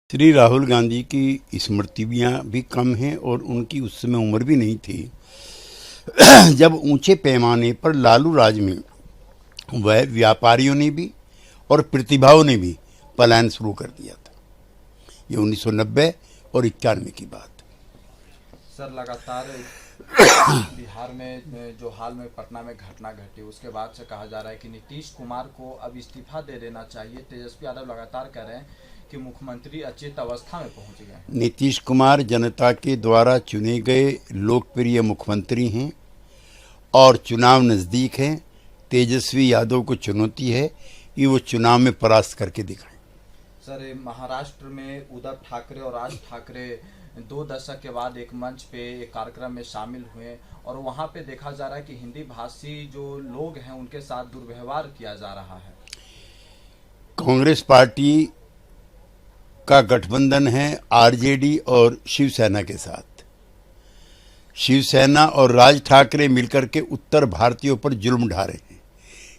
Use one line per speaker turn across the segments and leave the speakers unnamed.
श्री राहुल गांधी की स्मृतियाँ भी कम हैं और उनकी उस समय उम्र भी नहीं थी जब ऊंचे पैमाने पर लालू राज में वह व्यापारियों ने भी और प्रतिभाओं ने भी पलायन शुरू कर दिया था। ये 1990 और 91 की बात।
सर, लगातार बिहार में जो हाल में पटना में घटना घटी उसके बाद से कहा जा रहा है कि नीतीश कुमार को अब इस्तीफा दे देना चाहिए। तेजस्वी यादव लगातार कह रहे हैं कि मुख्यमंत्री अचेत अवस्था में पहुंच गए हैं।
नीतीश कुमार जनता के द्वारा चुने गए लोकप्रिय मुख्यमंत्री हैं और चुनाव नज़दीक है। तेजस्वी यादव को चुनौती है कि वो चुनाव में परास्त करके दिखाएं।
सर, महाराष्ट्र में उद्धव ठाकरे और राज ठाकरे 2 दशक के बाद एक मंच पे एक कार्यक्रम में शामिल हुए और वहां पे देखा जा रहा है कि हिंदी भाषी जो लोग हैं उनके साथ दुर्व्यवहार किया जा रहा है।
कांग्रेस पार्टी का गठबंधन है आरजेडी और शिवसेना के साथ। शिवसेना और राज ठाकरे मिलकर के उत्तर भारतीयों पर जुल्म ढा रहे हैं।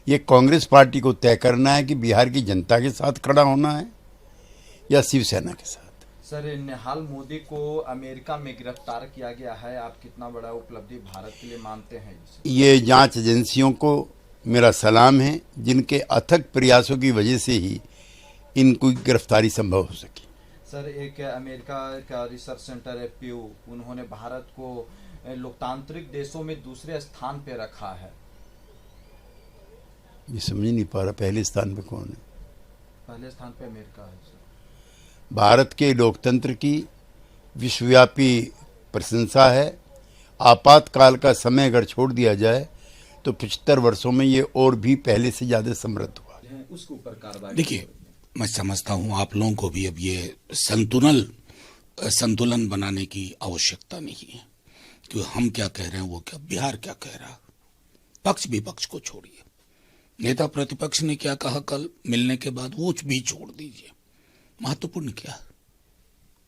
ये कांग्रेस पार्टी को तय करना है कि बिहार की जनता के साथ खड़ा होना है या शिवसेना के साथ।
सर, निहाल मोदी को अमेरिका में गिरफ्तार किया गया है। आप कितना बड़ा उपलब्धि भारत के लिए मानते हैं इसे?
ये जांच एजेंसियों को मेरा सलाम है जिनके अथक प्रयासों की वजह से ही इनकी गिरफ्तारी संभव हो सकी।
सर, एक अमेरिका का रिसर्च सेंटर है प्यू, उन्होंने भारत को लोकतांत्रिक देशों में दूसरे स्थान पे रखा है।
ये समझ नहीं पा रहा पहले स्थान पे कौन है?
पहले स्थान पे अमेरिका है सर।
भारत के लोकतंत्र की विश्वव्यापी प्रशंसा है। आपातकाल का समय अगर छोड़ दिया जाए तो 75 वर्षों में ये और भी पहले से ज्यादा समृद्ध हुआ।
उसके ऊपर कार्रवाई।
देखिए, मैं समझता हूं आप लोगों को भी अब ये संतुलन बनाने की आवश्यकता नहीं है कि हम क्या कह रहे हैं, वो क्या बिहार क्या कह रहा है। पक्ष विपक्ष को छोड़िए। नेता प्रतिपक्ष ने क्या कहा कल मिलने के बाद वो भी छोड़ दीजिए। महत्वपूर्ण क्या है?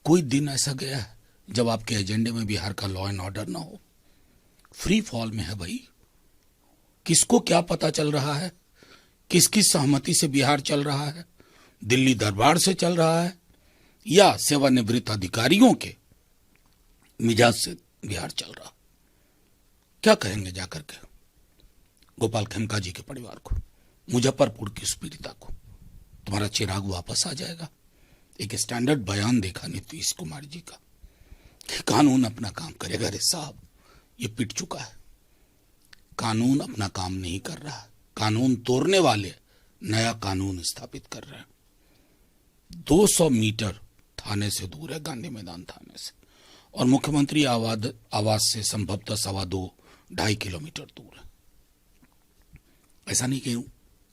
कोई दिन ऐसा गया है जब आपके एजेंडे में बिहार का लॉ एंड ऑर्डर ना हो? फ्री फॉल में है भाई। किसको क्या पता चल रहा है? किसकी सहमति से बिहार चल रहा है? दिल्ली दरबार से चल रहा है या सेवानिवृत्त अधिकारियों के मिजाज से बिहार चल रहा? क्या कहेंगे जाकर के गोपाल खेमका जी के परिवार को, मुजफ्फरपुर की उस पीड़िता को? तुम्हारा चिराग वापस आ जाएगा। एक स्टैंडर्ड बयान देखा नीतीश कुमार जी का कि कानून अपना काम करेगा। अरे साहब, ये पिट चुका है। कानून अपना काम नहीं कर रहा। कानून तोड़ने वाले नया कानून स्थापित कर रहे हैं। 200 मीटर थाने से दूर है, गांधी मैदान थाने से, और मुख्यमंत्री आवास से संभवतः 2.5 किलोमीटर दूर है। ऐसा नहीं कि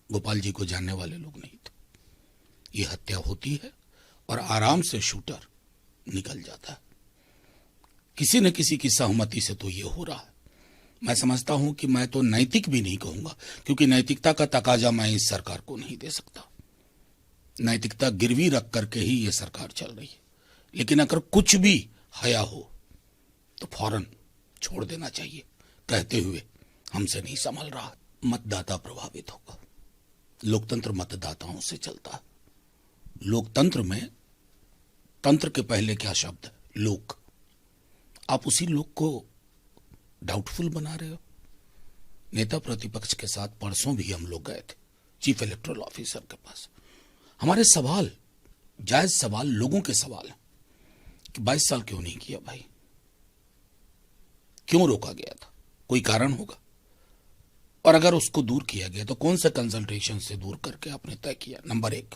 गोपाल जी को जानने वाले लोग नहीं थे। ये हत्या होती है और आराम से शूटर निकल जाता है। किसी न किसी की सहमति से तो ये हो रहा है। मैं समझता हूं कि मैं तो नैतिक भी नहीं कहूंगा, क्योंकि नैतिकता का तकाजा मैं इस सरकार को नहीं दे सकता। नैतिकता गिरवी रख करके ही ये सरकार चल रही है। लेकिन अगर कुछ भी हया हो तो फौरन छोड़ देना चाहिए, कहते हुए हमसे नहीं संभल रहा। मतदाता प्रभावित होगा। लोकतंत्र मतदाताओं से चलता है। लोकतंत्र में तंत्र के पहले क्या शब्द है? लोक। आप उसी लोक को डाउटफुल बना रहे हो। नेता प्रतिपक्ष के साथ परसों भी हम लोग गए थे चीफ इलेक्टोरल ऑफिसर के पास। हमारे सवाल, जायज सवाल, लोगों के सवाल हैं कि 22 साल क्यों नहीं किया भाई? क्यों रोका गया था? कोई कारण होगा। और अगर उसको दूर किया गया तो कौन से कंसल्टेशन से दूर करके आपने तय किया? नंबर 1।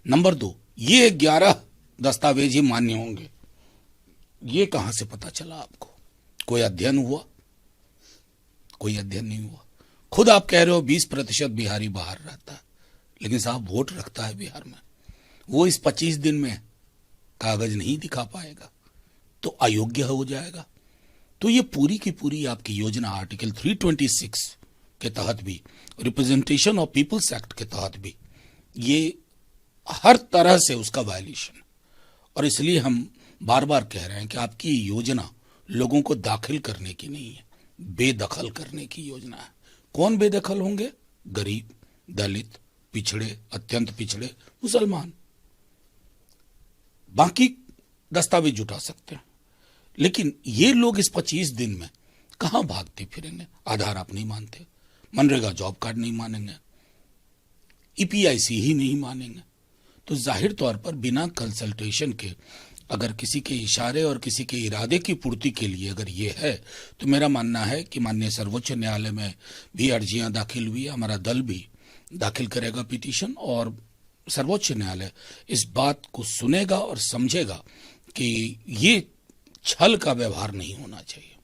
नंबर 2, ये 11 दस्तावेज ही मान्य होंगे, ये कहां से पता चला आपको? कोई अध्ययन हुआ? कोई अध्ययन नहीं हुआ। खुद आप कह रहे हो 20% बिहारी बाहर रहता है, लेकिन साहब वोट रखता है बिहार में। वो इस 25 दिन में कागज नहीं दिखा पाएगा तो अयोग्य हो जाएगा। तो ये पूरी की पूरी आपकी योजना आर्टिकल 326 के तहत भी, रिप्रेजेंटेशन ऑफ पीपल्स एक्ट के तहत भी, ये हर तरह से उसका वायलेशन। और इसलिए हम बार बार कह रहे हैं कि आपकी योजना लोगों को दाखिल करने की नहीं है, बेदखल करने की योजना है। कौन बेदखल होंगे? गरीब, दलित, पिछड़े, अत्यंत पिछड़े, मुसलमान। बाकी दस्तावेज जुटा सकते हैं, लेकिन ये लोग इस 25 दिन में कहां भागते फिरेंगे? आधार आप नहीं मानते, मनरेगा जॉब कार्ड नहीं मानेंगे, ईपीआईसी ही नहीं मानेंगे, तो जाहिर तौर पर बिना कंसल्टेशन के अगर किसी के इशारे और किसी के इरादे की पूर्ति के लिए अगर ये है, तो मेरा मानना है कि माननीय सर्वोच्च न्यायालय में भी अर्जियां दाखिल हुई है, हमारा दल भी दाखिल करेगा पिटीशन, और सर्वोच्च न्यायालय इस बात को सुनेगा और समझेगा कि ये छल का व्यवहार नहीं होना चाहिए।